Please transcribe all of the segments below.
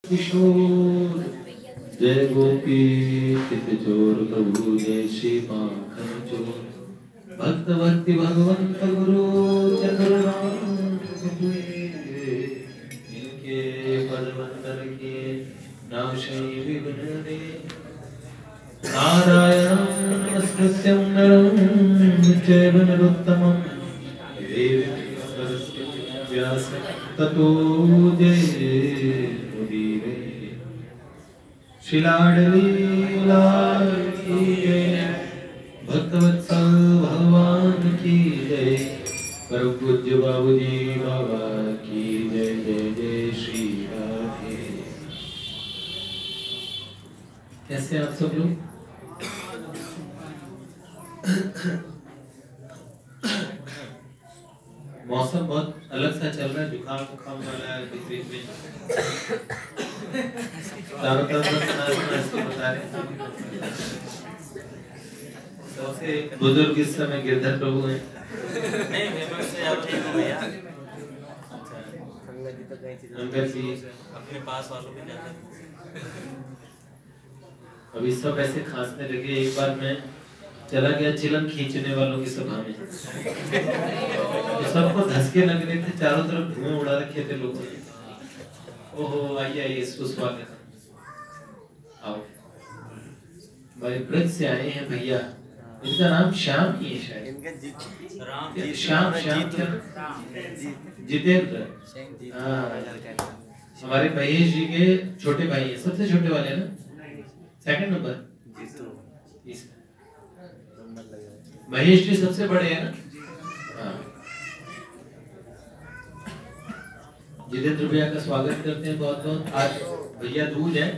किशोर जय गोपी चितचोर प्रभु जय श्री माखन चोर भक्त भक्ति भगवंत गुरु चतुर्नाम इनके पदवंतर के नाम श्री विघ्न दे नारायणं नमस्कृत्यं नरं चैव नरोत्तमं देवीं सरस्वतीं व्यासं ततो जयमुदीरये श्रीलाडली लाल की जय भक्तवत्सल भगवान की जय परम पूज्य बाबूजी बाबा की जय जय जय श्री राधे। कैसे आप सब लोग? मौसम बहुत अलग सा चल रहा है, जुकाम बुखार वाला है बीच में चारों तरफ बता रहे हैं। बुजुर्ग इस समय गिरधर प्रभु हैं। अंकल जी अपने पास वालों को जाता अभी सब ऐसे खांसने लगे। एक बार मैं चला गया चिलम खींचने वालों की सभा में, तो सबको धसके लग रहे थे, चारों तरफ धुआं उड़ा रखे थे लोगों ने। ओहो आइए आइए सुस्वागत, आओ। भाई ब्रज से आए हैं भैया, इनका नाम श्याम ही है शायद। श्याम श्याम क्या जितेंद्र। हमारे महेश जी के छोटे भाई हैं, सबसे छोटे वाले ना, सेकंड नंबर। महेश जी सबसे बड़े हैं ना। हाँ। जितेंद्र भैया का स्वागत करते हैं बहुत बहुत। आज भैया दूज है,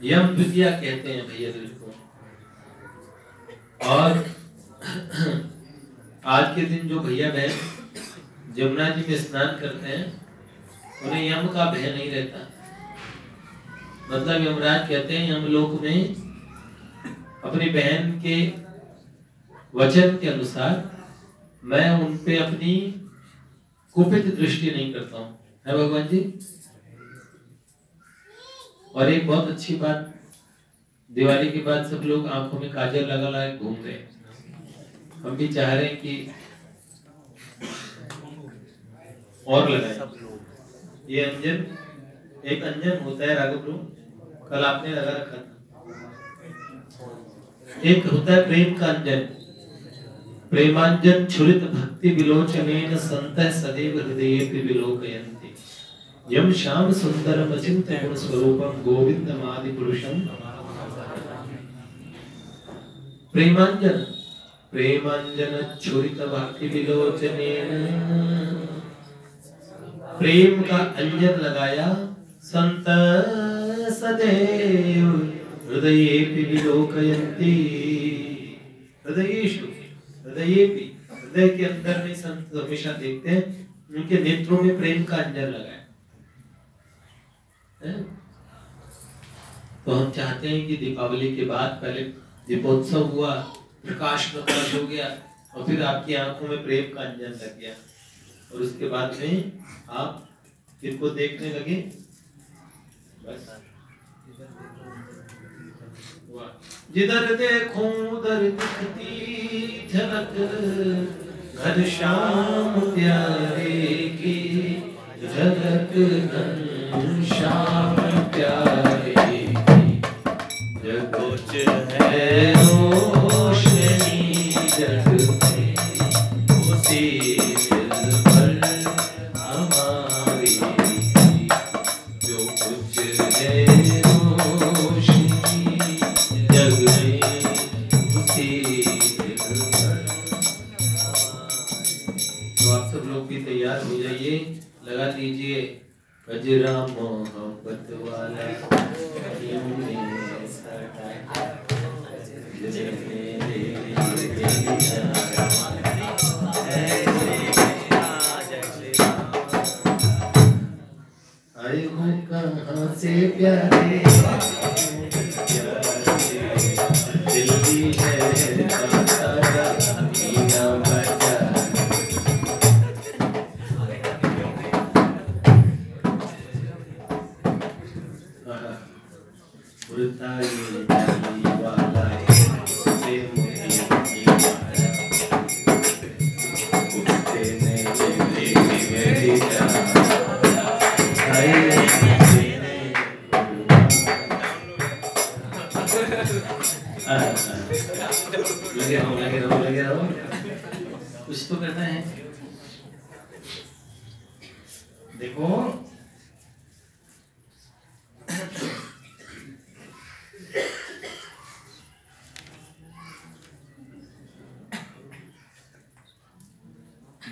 यम द्वितीया कहते हैं भैया दूज को। और आज के दिन जो भैया बहन जमुना जी में स्नान करते हैं, उन्हें यम का भय नहीं रहता। मतलब यमराज कहते हैं यमलोक में अपनी बहन के वचन के अनुसार मैं उन पे अपनी कुपित दृष्टि नहीं करता हूँ, है भगवान जी। और एक बहुत अच्छी बात, दिवाली के बाद सब लोग आंखों में काजल लगा लगा घूम रहे हैं। हम भी चाह रहे हैं कि और लगाएं। ये अंजन, एक अंजन होता है राघव प्रभु, कल आपने लगा रखा था। एक होता है प्रेम का अंजन, प्रेमांजन छुरित भक्ति विलोचनेन संतः सदैव हृदयेपि विलोकयन्ति यम श्याम सुंदरम अचिंत्य गुण स्वरूपम गोविंदम आदि पुरुषम। प्रेमांजन, प्रेमांजन छुरित भक्ति विलोचनेन, प्रेम का अंजन लगाया, संत सदैव हृदयेपि विलोकयन्ति। हृदयेषु, हृदयेपि, हृदय के अंदर में संत हमेशा देखते हैं, उनके नेत्रों में प्रेम का अंजन लगाया है। तो हम चाहते हैं कि दीपावली के बाद पहले दीपोत्सव हुआ, प्रकाश प्रकाश हो गया, और फिर आपकी आंखों में प्रेम का अंजन लग गया, और उसके बाद में आप इनको देखने लगे। बस जिधर देखूं उधर दिखती झलक घर श्याम प्यारे की झलक, श्याम प्यारे की जगोच है रोशनी जग में, उसी दिल पर हमारी जो कुछ है रोशनी जग में, उसी दिल पर। तो आप सब लोग भी तैयार हो जाइए, लगा लीजिए कजरा मोहब्बत वाला आए हो कहाँ से प्यारे, दिल्ली है का सारा मीना बजा। उड़ता ये जाने वाला प्रेम की माया, उड़ते नहीं मेरी जान, लगे रहो, कुछ तो करना है। देखो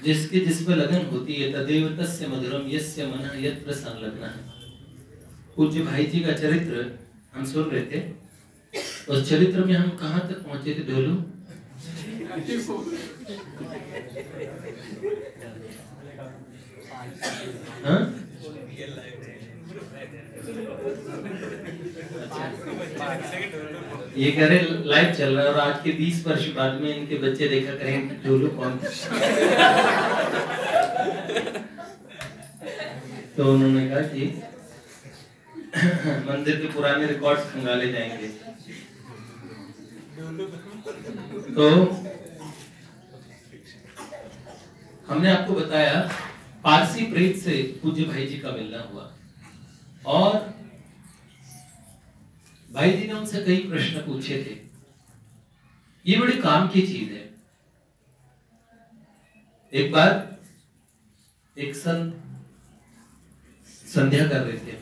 जिसकी जिस पर लगन होती है तदेव तस्य मधुरम यस्य मनः यत्र संलग्नः। पूज्य भाई जी का चरित्र हम सुन रहे थे, उस चरित्र में हम कहाँ तक पहुंचे थे ढोलू? हाँ? ये कह रहे लाइव चल रहा है और आज के 20 वर्ष बाद में इनके बच्चे देखा करेंगे ढोलू कौन। तो उन्होंने कहा कि मंदिर के पुराने रिकॉर्ड्स खंगाले जाएंगे। तो हमने आपको बताया पारसी प्रेत से पूज्य भाई जी का मिलना हुआ और भाई जी ने उनसे कई प्रश्न पूछे थे। ये बड़ी काम की चीज है। एक बार एक संत संध्या कर रहे थे,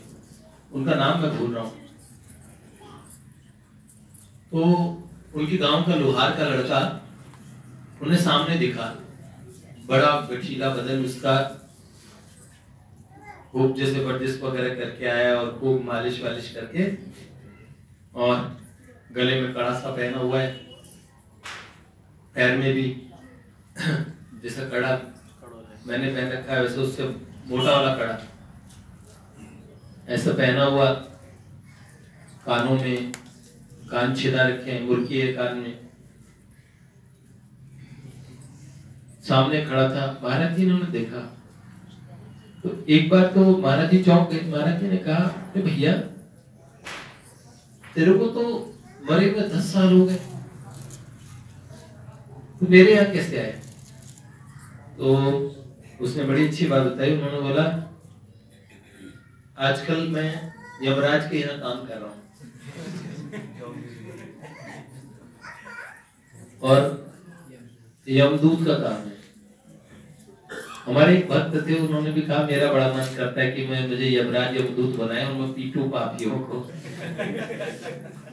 उनका नाम मैं भूल रहा हूं। तो उनके गांव का लोहार का लड़का उन्हें सामने दिखा, बड़ा गठीला बदन उसका, खूब जैसे वर्जिश वगैरह करके आया और खूब मालिश वालिश करके और गले में कड़ा सा पहना हुआ है, पैर में भी जैसा कड़ा मैंने पहन रखा है वैसे उससे मोटा वाला कड़ा ऐसा पहना हुआ, कानों में कान छिदा रखे हैं, मुर्की है कान में, सामने खड़ा था। महाराज जी ने उन्हें देखा तो एक बार तो महाराज जी चौंक गए। महाराज जी ने कहा भैया तेरे को तो मरे हुए 10 साल हो गए, तो मेरे यहाँ कैसे आए? तो उसने बड़ी अच्छी बात बताई। उन्होंने बोला आजकल मैं यमराज के यहाँ काम कर रहा हूँ और यमदूत का काम है। हमारे एक भक्त थे, उन्होंने भी कहा मेरा बड़ा मन करता है कि मुझे यमराज यमदूत बनाए और मैं पीटू पापियों को।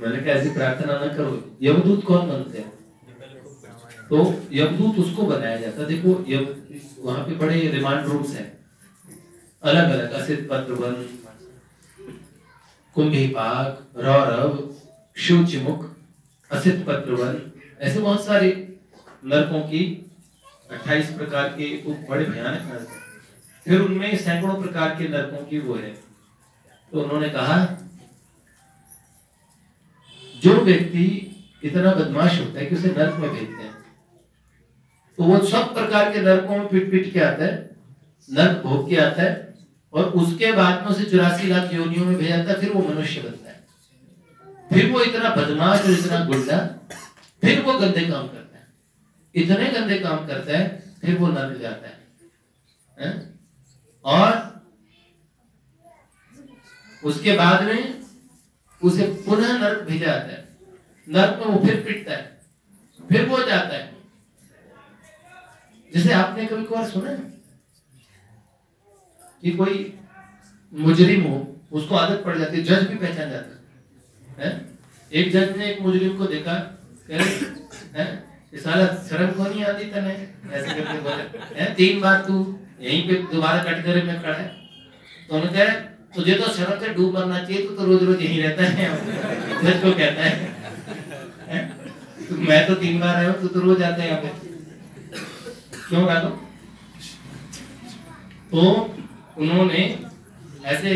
मैंने कहा ऐसी प्रार्थना ना करो। यमदूत कौन बनते हैं? तो यमदूत उसको बनाया जाता। देखो वहां पे बड़े रिमांड रूम्स हैं अलग अलग, असित पत्रवन, कुंभीपाक, रौरव, शूचिमुख, असित पत्रवन, ऐसे बहुत सारे नरकों की 28 प्रकार के बड़े भयानक नरक है। फिर उनमें सैकड़ों प्रकार के नरकों की वो है। तो उन्होंने कहा जो व्यक्ति इतना बदमाश होता है कि उसे नरक में भेजते हैं, तो वो सब प्रकार के नरकों में पिट पिट के आता है, नरक भोग के आता है और उसके बाद में उसे 84 लाख योनियों में भेजा जाता है। फिर वो मनुष्य बनता है, फिर वो इतना बदमाश और इतना गुंडा, फिर वो गंदे काम करता है, इतने गंदे काम करता है, फिर वो नरक जाता है। और उसके बाद में उसे पुनः नरक भेजा जाता है। नरक में वो फिर पिटता है, फिर वो जाता है। जैसे आपने कभी कभार सुना है कि कोई मुजरिम हो, उसको आदत पड़ जाती है, जज भी पहचान जाता है। एक जज ने एक मुजरिम को देखा, कह रहे साला शर्म को नहीं आती तने, ऐसे करके बोले 3 बार तू यहीं पे दोबारा कटघरे में खड़ा है। तो उन्होंने कहा तुझे तो शर्म से डूब मरना चाहिए, तू तो रोज रोज यहीं रहता है। जज को कहता है तो मैं तो 3 बार आया हूँ, तू तो रोज आता है यहाँ पे, क्यों राघव? तो उन्होंने ऐसे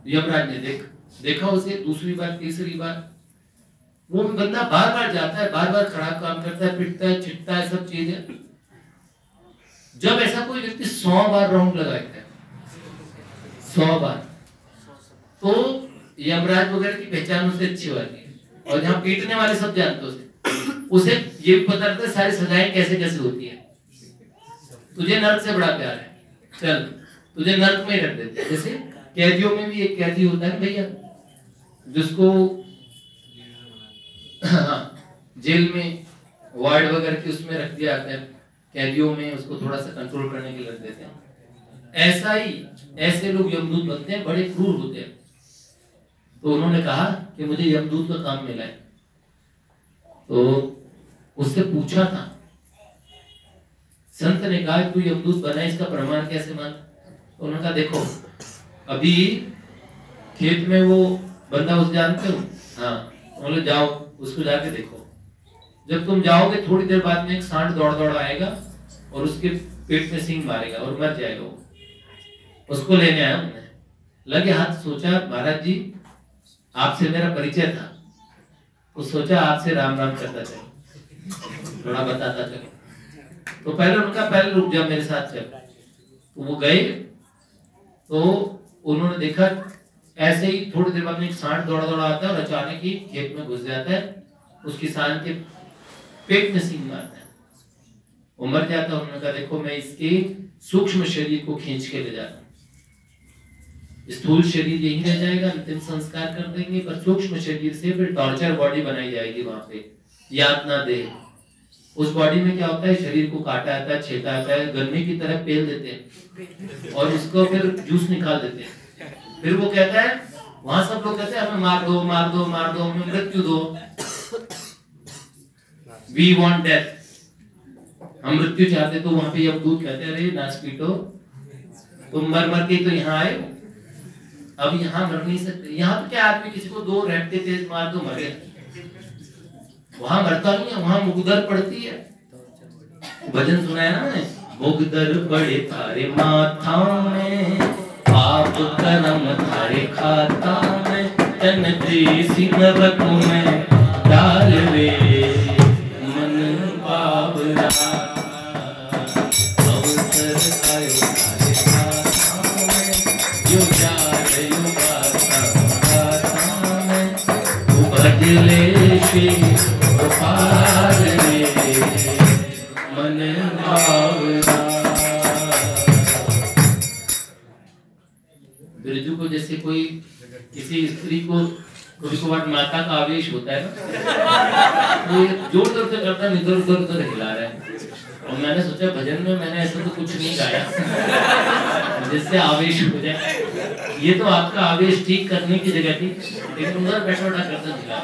यमराज ने देखा उसे दूसरी बार तीसरी बार, वो बंदा बार बार जाता है, बार बार खराब काम करता है, पिटता है, छिटता है, सब चीजें। जब ऐसा कोई व्यक्ति 100 बार राउंड लगाता है, 100 बार, तो यमराज वगैरह की पहचान उससे अच्छी होती है, और जहाँ पीटने वाले सब जानते उसे ये भी पता रहता है सारी सजाएं कैसे कैसे होती है। तुझे नर्क से बड़ा प्यार है, चल तुझे नर्क में रख देते हैं। जैसे कैदियों में भी एक कैदी होता है भैया, जिसको जेल में वार्ड वगैरह की उसमें रख दिया जाता है, कैदियों में उसको थोड़ा सा कंट्रोल करने के लिए रख देते हैं। ऐसा ही ऐसे लोग यमदूत बनते हैं, बड़े क्रूर होते हैं। तो उन्होंने कहा कि मुझे यमदूत का काम मिला है। तो उससे पूछा था, संत ने कहा तू यमदूत बना, इसका प्रमाण कैसे मान? तो उन्होंने कहा देखो, अभी खेत में वो बंदा उस जानते हो, हाँ, बोले जाओ उसको जाके देखो। जब तुम जाओगे थोड़ी देर बाद में एक सांड दौड़ दौड़ आएगा और उसके पेट में सींग मारेगा और मर जाएगा वो। उसको लेने आया हमने, लगे हाथ, सोचा महाराज जी आपसे मेरा परिचय था, तो सोचा आपसे राम राम करता चलो, थोड़ा बताता चलो। तो पहले उनका पहले रुक जा मेरे साथ चल। तो वो गए, तो उन्होंने देखा ऐसे ही थोड़ी देर बाद में एक सांड दौड़ा दौड़ा आता है और अचानक ही खेत में घुस जाता है, उसकी सांड के पेट में सींग मारता है, वो मर जाता है। उन्होंने कहा देखो मैं इसके सूक्ष्म शरीर को खींच के ले जाता हूँ, स्थूल शरीर यही रह जाएगा, अंतिम संस्कार कर देंगे, पर सूक्ष्म शरीर से फिर टॉर्चर बॉडी बनाई जाएगी वहां पे, यातना दे। उस बॉडी में क्या होता है, शरीर को काटा आता है, छेदा आता है, गन्ने की तरह पेल देते हैं और उसको फिर जूस निकाल देते हैं। फिर वो कहता है, वहां सब लोग कहते हैं हमें मार दो मार दो मार दो, हमें मृत्यु दो, वी वांट डेथ, हम मृत्यु चाहते। तो वहां पे यमदूत कहते हैं अरे नाच पीटो, तुम मर मर के तो यहाँ आए हो, अब यहाँ मर नहीं सकते। यहाँ तो क्या आदमी किसी को दो रैपटे तेज मार दो मर गया, वहां मरता नहीं है, वहां मुगदर पड़ती है। भजन सुना है ना मैंने, मुगदर पड़े थारे माथा में, पाप कर्म थारे खाता में, तन देसी नरक में डाल रे मन बाबरा, अवसर आयो थारे खाता में, यो जात यो गाता में, तू बदले से पार रे मन बाबरा। बिरजू को जैसे कोई किसी स्त्री को कभी कभार माता का आवेश होता है ना, तो जोर जोर से करता है, इधर उधर उधर हिला रहा है। और मैंने सोचा भजन में मैंने ऐसा तो कुछ नहीं गाया जिससे आवेश हो जाए, ये तो आपका आवेश ठीक करने की जगह थी, लेकिन उधर बैठा बैठा करता हिला।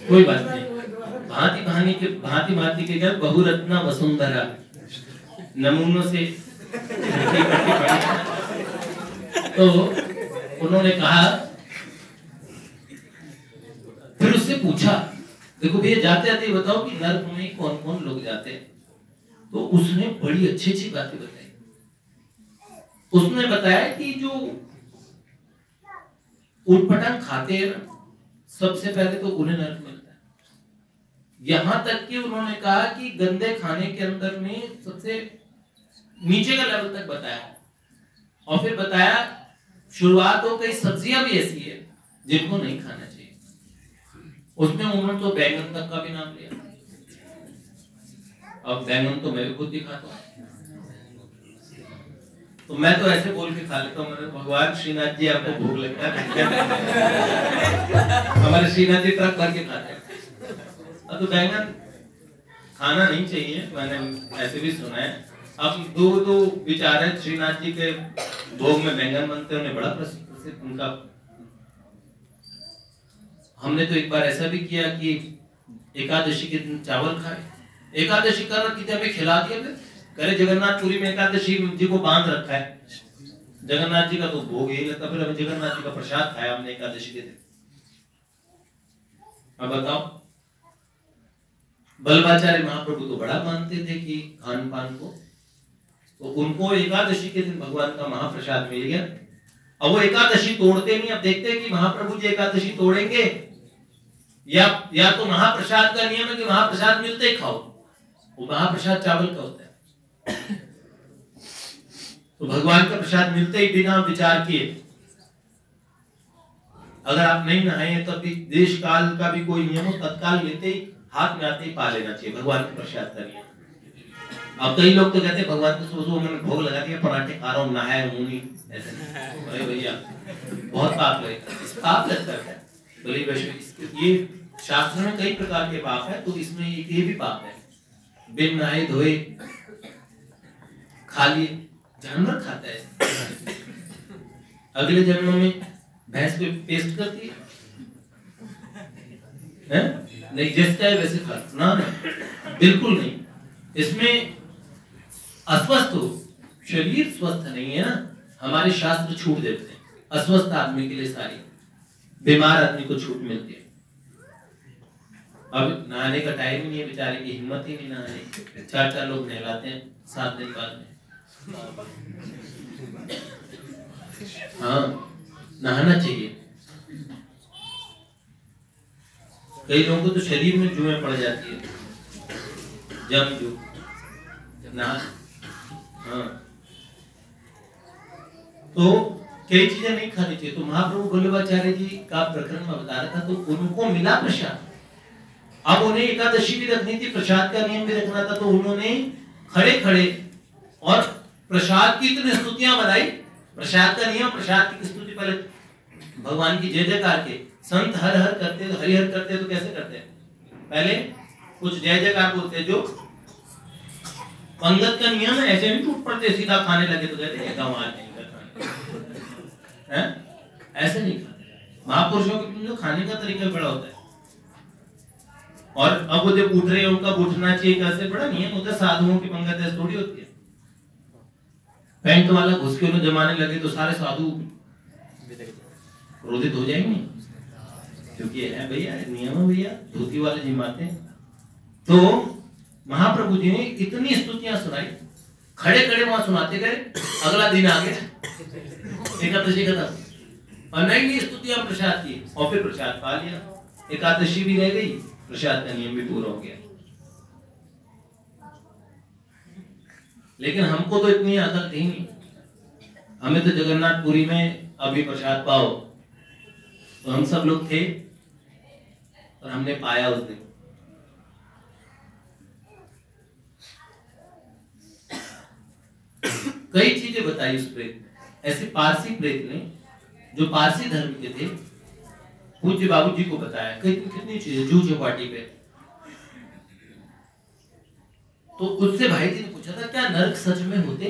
कोई बात नहीं, भांति भांति के क्या बहुरत्ना वसुंधरा नमूनों से तो उन्होंने कहा, फिर उससे पूछा देखो भैया जाते जाते बताओ कि नर्क में कौन कौन लोग जाते हैं। तो उसने बड़ी अच्छी अच्छी बातें बताई। उसने बताया कि जो उटपटांग खाते हैं सबसे पहले तो उन्हें नर्क मिलता है। यहां तक कि उन्होंने कहा कि गंदे खाने के अंदर में सबसे नीचे का लेवल तक बताया, और फिर बताया शुरुआत हो, कई सब्जियां भी ऐसी है जिनको नहीं खाना चाहिए। उसमें उन्होंने तो बैंगन तक का भी नाम लिया। अब बैंगन तो मैं भी खुद ही खाता हूँ, तो मैं तो ऐसे बोल के खा लेता हूँ, भगवान श्रीनाथ जी आपको भूख लगता है हमारे श्रीनाथ जी ट्रक भर के खाते हैं। अब तो बैंगन खाना नहीं चाहिए, मैंने ऐसे भी सुना है। अब दो विचार है, श्रीनाथ जी के भोग में बैंगन बनते हैं, उन्हें बड़ा प्रसिद्ध उनका। हमने तो एक बार ऐसा भी किया कि एकादशी के दिन चावल खाए, एकादशी का किसी हमें खिला दिया, करे जगन्नाथपुरी में एकादशी जी को बांध रखा है, जगन्नाथ जी का तो भोग यही लगता, फिर हमें जगन्नाथ जी का प्रसाद खाया हमने एकादशी के दिन। अब बताओ, बल्लभाचार्य महाप्रभु तो बड़ा मानते थे कि खान पान को, तो उनको एकादशी के दिन भगवान का महाप्रसाद मिल गया। अब वो एकादशी तोड़ते नहीं। अब देखते हैं कि महाप्रभु जी एकादशी तोड़ेंगे या तो महाप्रसाद का नियम है कि महाप्रसाद मिलते ही खाओ, वो महाप्रसाद चावल का होता है। तो भगवान का प्रसाद मिलते ही बिना विचार किए, अगर आप नहीं नहाए तब भी देश काल का भी कोई नियम हो, तत्काल लेते ही हाथ में आते ही पा लेना चाहिए भगवान के प्रसाद का नियम। अब कई लोग तो कहते हैं भगवान को सुबह मैंने भोग लगा दिया, पराठे खा रहा हूँ, नहाया हूँ नहीं, ऐसे नहीं। अरे भैया बहुत पाप लगेगा, इस पाप लगता है बोले वैष्णव। ये शास्त्र में कई प्रकार के पाप है, तो इसमें ये भी पाप है। बिन नहाए धोए खा लिए, जानवर खाता है, अगले जन्म में भैंस को पेस्ट करती है नहीं, जैसा है वैसे खा ना, बिल्कुल नहीं। इसमें अस्वस्थ हो, शरीर स्वस्थ नहीं है ना, हमारे शास्त्र छूट देते हैं अस्वस्थ आदमी के लिए, सारी बीमार आदमी को छूट मिलती है। अब नहाने का टाइम ही नहीं है, बेचारे की हिम्मत ही नहीं नहाने, 4-4 लोग नहलाते हैं 7 दिन बाद में। हाँ नहाना चाहिए। कई लोगों को तो शरीर में जुएं पड़ जाती है, जम जो नहा। हाँ तो कई चीजें नहीं खानी चाहिए। तो महाप्रभु वल्लभाचार्य जी का प्रकरण में बता रहा था, तो उनको मिला प्रसाद। अब उन्हें एकादशी भी रखनी थी, प्रसाद का नियम भी रखना था, तो उन्होंने खड़े खड़े और प्रसाद की इतनी स्तुतियां बनाई। प्रसाद का नियम, प्रसाद की स्तुति पहले भगवान की जय जयकार के, संत हर हर करते तो हरिहर करते तो कैसे करते हैं, पहले कुछ जय जयकार बोलते, जो पंगत का नियम है ऐसे नहीं टूट पड़ते, सीधा खाने लगे तो कहते हैं कमाल नहीं करना है, ऐसे नहीं खाते। महापुरुषों के जो खाने का तरीका बड़ा होता है। और अब वो जो उठ रहे हैं उनका उठना चाहिए, कैसे बड़ा नियम होता है। साधुओं की पंगत ऐसे थोड़ी होती है, पैंट वाला घुस के उन्हें जमाने लगे तो सारे साधु क्रोधित हो जाएंगे, क्योंकि है भैया नियम है भैया, धोती वाले जिमाते हैं। तो महाप्रभु जी ने इतनी स्तुतियां सुनाई, खड़े खड़े वहां सुनाते गए। अगला दिन आ गया, एकादशी खत्म, और नई नई स्तुतियां प्रसाद की, और फिर प्रसाद पा लिया। एकादशी भी रह गई, प्रसाद का नियम भी पूरा हो गया। लेकिन हमको तो इतनी अकल थी नहीं, हमें तो जगन्नाथपुरी में अभी प्रसाद पाओ, तो हम सब लोग थे और हमने पाया उस दिन। कई चीजें बताई उस प्रेत ने, ऐसे पारसी प्रेत ने जो पारसी धर्म के थे, पूज्य बाबू जी को बताया कितनी चीजें जू चौपाटी पे। तो उससे भाई जी ने पूछा था क्या नरक सच में होते?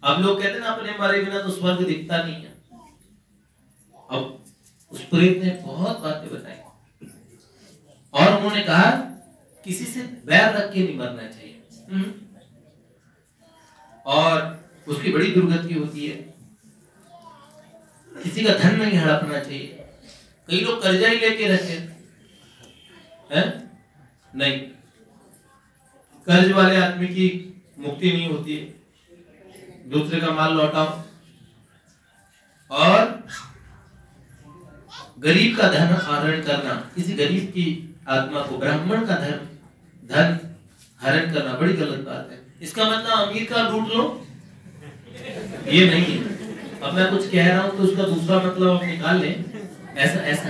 अब लोग कहते ना अपने मरे बिना तो स्वर्ग दिखता नहीं है। अब उस प्रेत ने बहुत बातें बताई और उन्होंने कहा किसी से बैर रख के नहीं मरना चाहिए, और उसकी बड़ी दुर्गति होती है। किसी का धन नहीं हड़पना चाहिए। कई लोग कर्जा ही लेके रखे हैं, नहीं, कर्ज वाले आदमी की मुक्ति नहीं होती है। दूसरे का माल लौटाओ, और गरीब का धन हरण करना, किसी गरीब की आत्मा को, ब्राह्मण का धन हरण करना बड़ी गलत बात है। इसका मतलब अमीर का लूट लो, ये नहीं है। अब मैं कुछ कह रहा हूं तो उसका दूसरा मतलब आप निकाल लें, ऐसा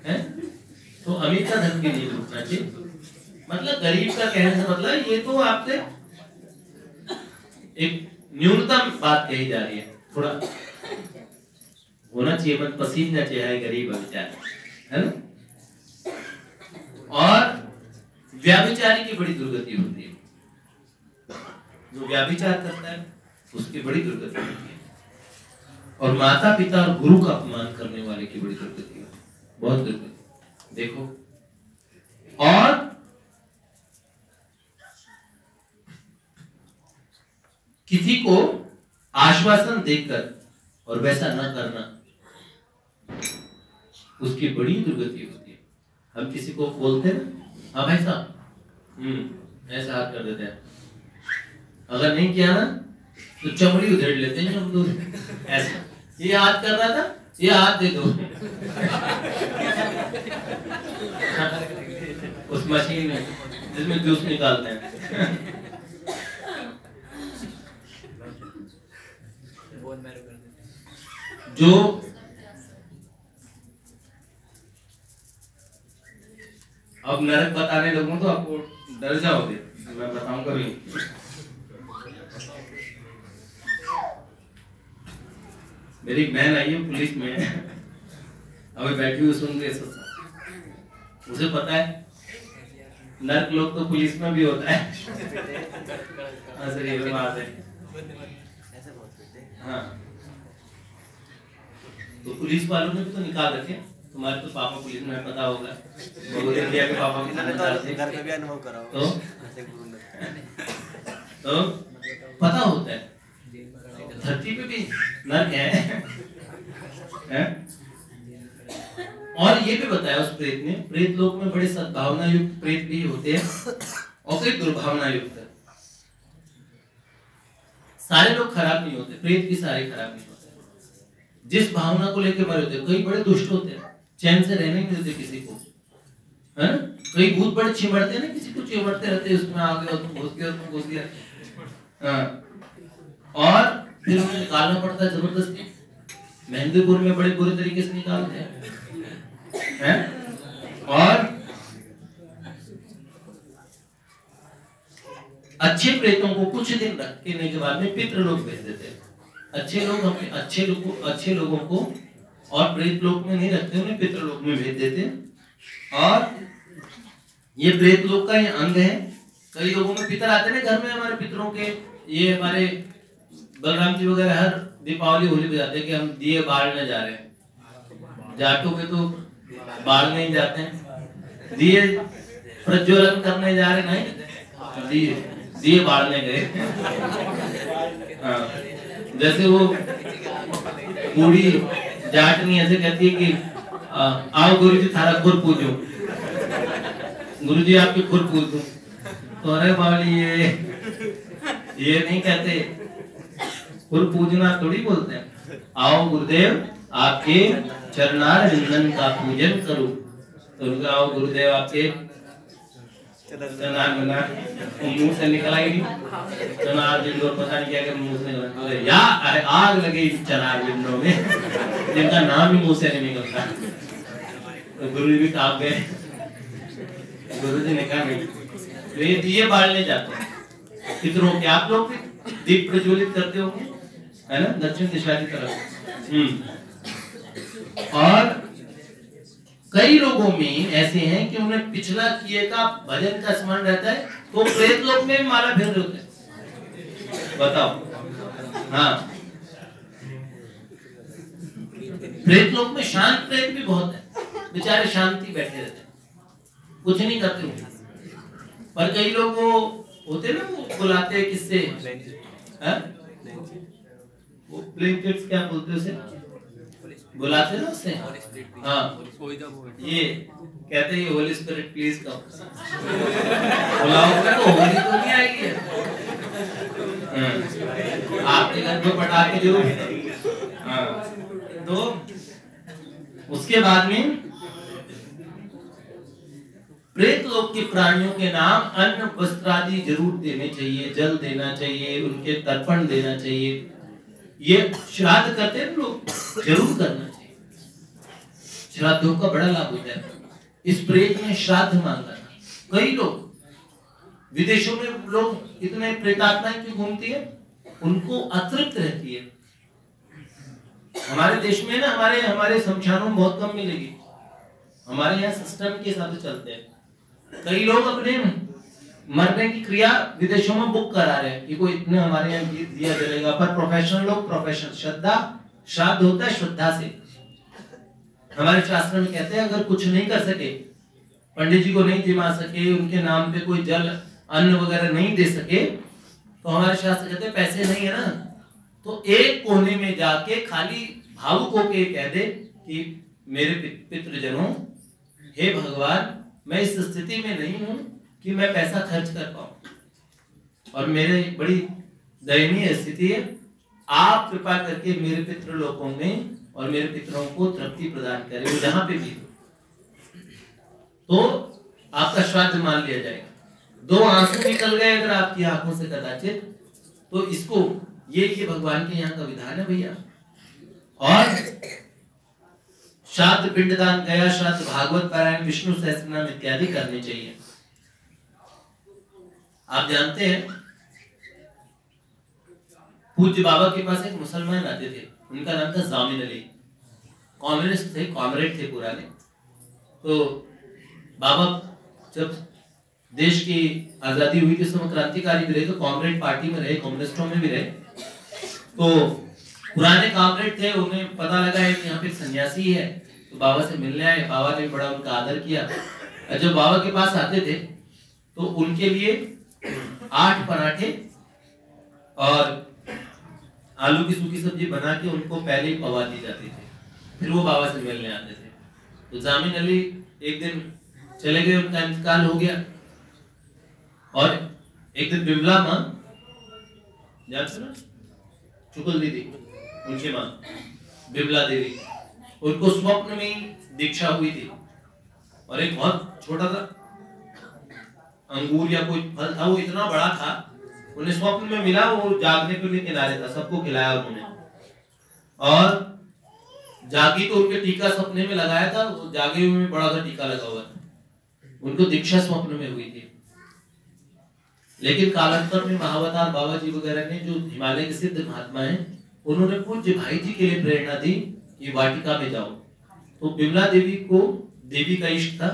है। तो अमीर का धन भी नहीं लूटना चाहिए। मतलब गरीब का कहने से मतलब ये तो आपसे एक न्यूनतम बात कही जा रही है, थोड़ा होना चाहिए, मत पसीना चाहिए गरीब बेचारा, है ना। और व्याभिचारी की बड़ी दुर्गति होती है, जो व्याभिचार करता है उसकी बड़ी दुर्गति होती है। और माता पिता और गुरु का अपमान करने वाले की बड़ी दुर्गति होती है, बहुत दुर्गति। देखो, और किसी को आश्वासन देकर और वैसा न करना, उसकी बड़ी दुर्गति होती है। हम किसी को बोलते हैं हाँ भाई साहब, ऐसा हाथ कर देते हैं, अगर नहीं किया ना तो चमड़ी उधेड़ लेते हैं हम लोग। ऐसा ये हाथ कर रहा था, ये हाथ दे दो। उस मशीन में जिसमें जूस निकालते हैं। जो अब नरक बताने लगूं तो आपको डर जाओगे, मैं बताऊंगा भी। मेरी एक बहन आई है पुलिस में, अभी बैठी हुई सुन रही है, मुझे पता है नर्क लोग तो पुलिस में भी होता है। ये बात है। हाँ, तो पुलिस वालों ने भी तो निकाल रखे, तुम्हारे तो पापा पुलिस में पता होगा, इंडिया के पापा भी घर में भी अनुभव कराओ तो पता होता है धरती पे भी नर्क है? और ये भी बताया उस प्रेत ने, प्रेत लोक में बड़े सद्भावना युक्त प्रेत भी होते हैं और कई दुर्भावना युक्त है। सारे लोग खराब नहीं होते, प्रेत भी सारे खराब नहीं होते। जिस भावना को लेकर मरे होते, कई बड़े दुष्ट होते हैं, चैन से रहने नहीं देते किसी को, है ना? कई भूत बड़े चिमड़ते हैं ना, किसी को चिमड़ते रहते हैं, उसमें आ गया तुम घुस गया, तुम घुस गया, और फिर उन्हें निकालना पड़ता है जबरदस्ती। मेहंदीपुर में बड़े बुरे तरीके से निकालते हैं, और अच्छे प्रेतों को कुछ दिन रखने के बाद में पितृ लोग भेज देते हैं। अच्छे लोग अपने अच्छे लोगों को और प्रेत लोक में नहीं रखते, उन्हें पितृ लोक में भेज देते हैं। और ये प्रेत लोक का ये अंग है। कई लोगों में पितर आते हैं घर में, हमारे पितरों के, ये हमारे बलराम जी वगैरह हर दीपावली होली पे जाते हैं कि हम दिए बाढ़ने जा रहे हैं। जाटों के तो बाढ़ने ही जाते हैं, दिए प्रज्वलन करने जा रहे नहीं, दिए बाढ़ने गए। जैसे वो बूढ़ी जाटनी ऐसे कहती है कि आओ गुरुजी थारा खुर पूजो, गुरुजी आपके खुर पूज दो, तो अरे बावली ये नहीं कहते, खुर पूजना थोड़ी बोलते हैं। आओ गुरुदेव आपके चरणार विंदन का पूजन करूं, तो उनका आओ गुरुदेव आपके चरणार मुंह से निकला ही नहीं, चरणार बिंदु पता नहीं क्या कर मुंह से निकला, या अरे आग लगे चरणार बिंदु में, जिनका नाम ही मुंह से नहीं निकलता। तो गुरु जी भी कांप गए, गुरु जी ने कहा नहीं, ये दिए बालने जाते हैं पितरों के। आप लोग भी दीप प्रज्वलित करते होंगे, है ना, दक्षिण दिशा की तरफ। और कई लोगों में ऐसे हैं कि उन्हें पिछला किए का भजन का स्मरण रहता है, तो प्रेत लोक में माला फेर रहे होते हैं। बताओ, हाँ, प्रेत लोक में शांत प्रेत भी बहुत है, बेचारे शांति बैठे रहते हैं, कुछ नहीं करते होंगे। पर कई लोग वो होते ना, वो बुलाते हैं किससे, वो ब्लैंकेट्स क्या बोलते हैं उसे, बुलाते ना उससे, हाँ, ये कहते हैं होली स्पिरिट प्लीज कम, बुलाओगे तो होली तो नहीं आएगी। आपके घर में पटाखे जरूर, हाँ। तो उसके बाद में प्रेत लोक के प्राणियों के नाम अन्न वस्त्र आदि जरूर देने चाहिए, जल देना चाहिए, उनके तर्पण देना चाहिए। ये श्राद्ध करते हैं लोग, जरूर करना चाहिए, श्राद्धों का बड़ा लाभ होता है। इस प्रेत ने श्राद्ध मांगा था। कई लोग विदेशों में लोग इतने प्रेतात्माएं क्यों घूमती है, उनको अतृप्त रहती है। हमारे देश में ना, हमारे शमशानों में बहुत कम मिलेगी, हमारे यहाँ सिस्टम के हिसाब से चलते हैं। कई लोग अपने मरने की क्रिया विदेशों में बुक करा रहे हैं कि कोई इतने हमारे यहाँ दिया जलेगा। पर प्रोफेशनल लोग, प्रोफेशनल श्रद्धा, श्राद्ध होता है श्रद्धा से। हमारे शास्त्र में कहते हैं अगर कुछ नहीं कर सके, पंडित जी को नहीं जिमा सके, उनके नाम पे कोई जल अन्न वगैरह नहीं दे सके, तो हमारे शास्त्र कहते हैं पैसे नहीं है ना, तो एक कोने में जाके खाली भावुक होके कह दे कि मेरे पितृजनों, हे भगवान, मैं इस स्थिति में नहीं हूं कि मैं पैसा खर्च कर पाऊं और मेरे बड़ी दयनीय स्थिति है, आप कृपा करके मेरे पितृलोकों में और मेरे पितरों को तृप्ति प्रदान करें, वो जहां पे भी, तो आपका श्राद्ध मान लिया जाएगा। 2 आंसू निकल गए अगर आपकी आंखों से कदाचित, तो इसको ये भगवान के यहाँ का विधान है भैया, और श्राद्ध, पिंडदान, गया श्राद्ध, भागवत पारायण, विष्णु सहस्त्रनाम इत्यादि करने चाहिए। आप जानते हैं पूज्य बाबा के पास एक मुसलमान आते थे, उनका नाम था जामिन अली, कम्युनिस्ट थे, कॉमरेड थे पुराने। तो बाबा जब देश की आजादी हुई थी उस समय क्रांतिकारी भी रहे, तो कॉमरेड पार्टी में रहे, कम्युनिस्टों में भी रहे। तो पुराने कॉमरेड थे, उन्हें पता लगा है कि यहाँ पे सन्यासी है, तो बाबा से मिलने आए। बाबा ने बड़ा उनका आदर किया। और जब बाबा के पास आते थे तो उनके लिए 8 पराठे और आलू की सूखी सब्जी बना के उनको पहले ही पवा दी जाती थी, फिर वो बाबा से मिलने आते थे। तो जामिन अली एक दिन चले गए, उनका इंतकाल हो गया। और एक दिन बिमला माँ, जानते ना, चुकल दीदी, उनकी माँ बिमला देवी, उनको स्वप्न में दीक्षा हुई थी। और एक बहुत छोटा सा अंगूर या कोई फल था, वो इतना बड़ा था, उन्हें स्वप्न में मिला, वो जागने के लिए किनारे था, सबको खिलाया उन्होंने। और जागी तो उनके टीका सपने में लगाया था, वो जागे हुए में बड़ा सा टीका लगा हुआ था, उनको दीक्षा स्वप्न में हुई थी। लेकिन कालांतर में महावतार बाबा जी वगैरह ने, जो हिमालय के सिद्ध महात्मा हैं, उन्होंने पूज्य भाई जी के लिए प्रेरणा दी कि वाटिका में जाओ। तो बिमला देवी को देवी का इष्ट था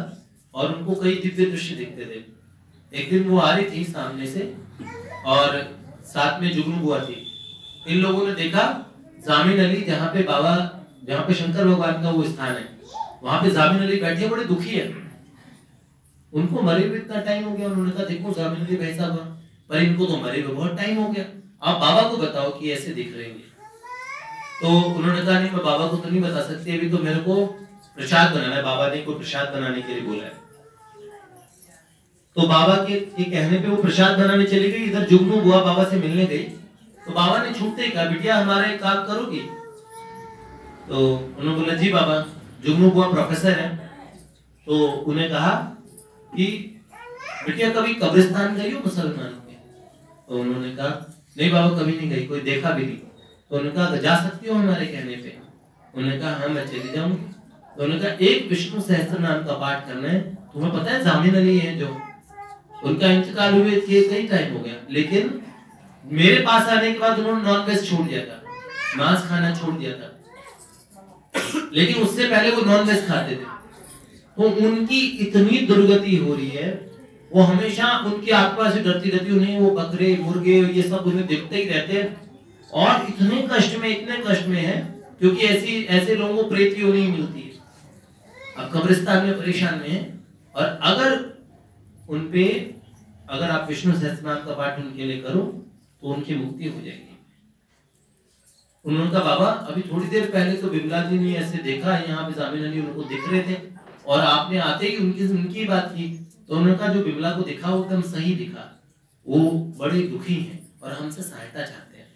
और उनको कई दिव्य दृश्य दिखते थे। एक दिन वो आ रही थी सामने से और साथ में जुगनू बुआ थी। इन लोगों ने देखा जामिन अली, जहाँ पे बाबा, जहाँ पे शंकर भगवान का वो स्थान है, वहां पे जामिन अली बैठे बड़े दुखी है। उनको मरे हुए इतना टाइम हो गया। उन्होंने कहा देखो जामिन अली भाई साहब, पर इनको तो मरे हुए बहुत टाइम हो गया, आप बाबा को बताओ कि ऐसे दिख रहे हैं। तो उन्होंने कहा नहीं, मैं बाबा को तो नहीं बता सकती, अभी तो मेरे को प्रसाद बनाना है, बाबा ने को प्रसाद बनाने के लिए बोला है। तो बाबा के कहने पे वो प्रसाद बनाने चली गई। इधर जुगनू बुआ बाबा से मिलने गई, तो बाबा ने छूटते ही कहा बिटिया हमारा एक काम करोगी? तो उन्होंने बोला जी बाबा। जुगनू बुआ प्रोफेसर है, तो उन्हें कहा कि बिटिया कभी कब्रिस्तान गई हो मुसलमान के? तो उन्होंने कहा नहीं बाबा कभी नहीं गई, कोई देखा भी नहीं। तो उन्होंने कहा जा सकती हो हमारे कहने पे? उन्होंने कहा हाँ मैं चली जाऊंगी। तो उन्होंने कहा एक विष्णु सहस्त्र नाम का पाठ करना है। तुम्हें पता है जामिन अली है जो, उनका इंतकाल हुए थे कई टाइम हो गया, लेकिन मेरे पास आने के बाद उन्होंने नॉन वेज छोड़ दिया था, मांस खाना छोड़ दिया था, लेकिन उससे पहले वो नॉन वेज खाते थे। तो उनकी इतनी दुर्गति हो रही है, वो हमेशा उनकी आत्मा से डरती रहती, उन्हें वो बकरे मुर्गे ये सब उन्हें दिखते ही रहते हैं और इतने कष्ट में है क्योंकि ऐसे लोगों को प्रेत योनि नहीं मिलती है। अब कब्रिस्तान में परेशान में है, और अगर आप विष्णु सहस्त्रनाम का पाठ उनके लिए करो तो उनकी मुक्ति हो जाएगी। उन्होंने कहा बाबा अभी थोड़ी देर पहले तो बिमला जी ने ऐसे देखा, यहाँ पे जामिन अली उनको दिख रहे थे और आपने आते ही उनकी बात की। तो उन्होंने कहा जो बिमला को दिखा वो एकदम सही दिखा, वो बड़े दुखी हैं और हमसे सहायता चाहते हैं।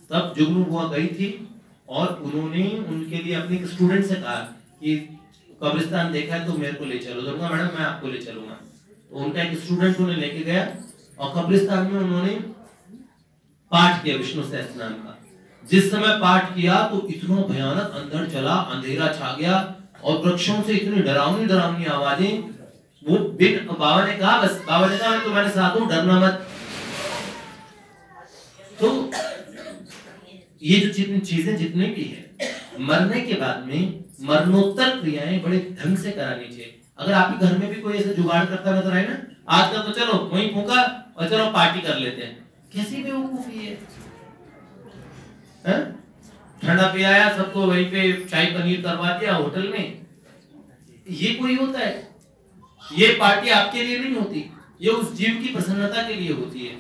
तब जुगनू बुआ गई थी और उन्होंने उनके लिए अपने स्टूडेंट से कहा कि कब्रिस्तान देखा है तो मेरे को ले चलो। तो मैडम मैं आपको ले चलूंगा। तो उनका एक स्टूडेंट उन्हें लेके गया और कब्रिस्तान में उन्होंने पाठ किया विष्णु सहस्त्रनाम का। जिस समय पाठ किया तो इतना भयानक अंदर चला, अंधेरा छा गया और वृक्षों से इतनी डरावनी आवाजें। वो बाबा ने कहा मैं तुम्हारे साथ हूं, डरना मत। तो ये जो चीजें जितने भी है, मरने के बाद में मरणोत्तर क्रियाएं बड़े ढंग से करानी चाहिए। अगर आपके घर में भी कोई ऐसे जुगाड़ करता नजर आए ना, आजकल तो चलो वहीं फूंका और चलो पार्टी कर लेते हैं, कैसी बेवकूफी है। ठंडा पिलाया सबको, वहीं पे चाय पनीर करवा दिया होटल में। ये कोई होता है? ये पार्टी आपके लिए नहीं होती, ये उस जीव की प्रसन्नता के लिए होती है।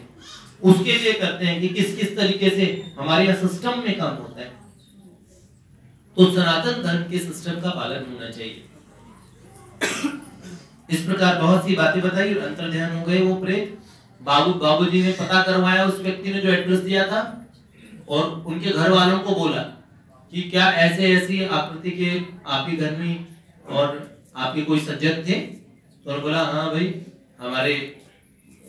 उसके लिए करते हैं कि किस तरीके से हमारे यहाँ सिस्टम में काम होता है। तो सनातन धर्म के सिस्टम का पालन होना चाहिए। इस प्रकार बहुत सी बातें बताई और अंतर ध्यान हो गए। वो प्रेत बाबूजी ने पता करवाया उस व्यक्ति ने जो एड्रेस दिया था, और उनके घर वालों को बोला कि क्या ऐसी आकृति के आपके घर में और आपके कोई सज्जन थे? तो उन्होंने बोला हाँ भाई, हमारे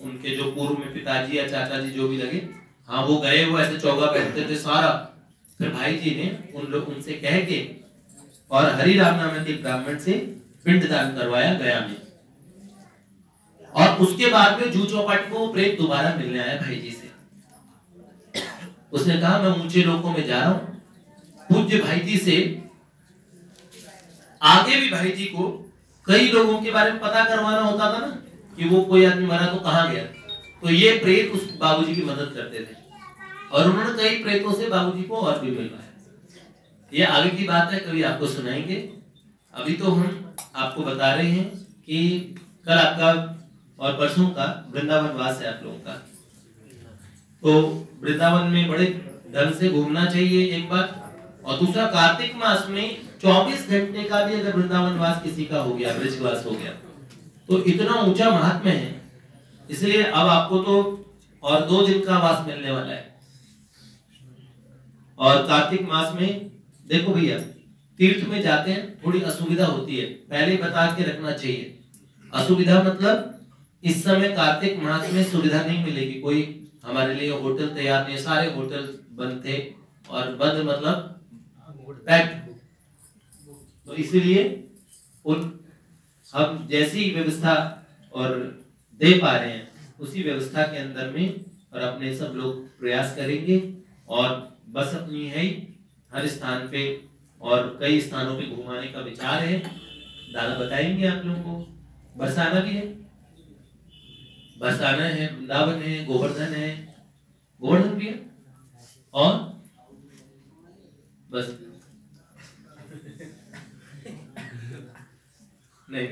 उनके जो पूर्व में पिताजी या चाचा जी जो भी लगे, हाँ वो गए, वो ऐसे चौगा पहनते थे सारा, फिर भाई जी ने उनसे कह के और हरिराम नामक एक ब्राह्मण से पिंडदान करवाया गया में। और उसके बाद में जू चौपाटी को प्रेत दोबारा मिलने आया भाई जी से। उसने कहा मैं ऊंचे लोकों में जा रहा हूं। पूज्य भाई जी से आगे भी भाई जी को कई लोगों के बारे में पता करवाना होता था ना, कि वो कोई आदमी मरा तो कहां गया, तो ये प्रेत उस बाबूजी की मदद करते थे और उन्होंने कई प्रेतों से बाबूजी को और भी मिलवाया। ये आगे की बात है, कभी आपको सुनाएंगे। अभी तो हम आपको बता रहे हैं कि कल आपका और परसों का वृंदावन वास है आप लोगों का, तो वृंदावन में बड़े ढंग से घूमना चाहिए एक बार। और दूसरा, कार्तिक मास में 24 घंटे का भी अगर वृंदावन वास किसी का हो गया, ब्रजवास हो गया, तो इतना ऊंचा महात्म्य है। इसलिए अब आपको तो और 2 दिन का वास मिलने वाला है। और कार्तिक मास में देखो भैया, तीर्थ में जाते हैं थोड़ी असुविधा होती है, पहले बता के रखना चाहिए। असुविधा मतलब इस समय कार्तिक मास में सुविधा नहीं मिलेगी, कोई हमारे लिए होटल तैयार नहीं, सारे होटल बंद थे, और बंद मतलब पैक्ड। तो इसीलिए हम जैसी व्यवस्था और दे पा रहे हैं उसी व्यवस्था के अंदर में, और अपने सब लोग प्रयास करेंगे। और बस अपनी है हर स्थान पे और कई स्थानों पे घुमाने का विचार है। दादा बताएंगे आप लोगों को। बरसाना भी है, बरसाना है, वृंदावन है, गोवर्धन है, गोवर्धन भी है, और बस नहीं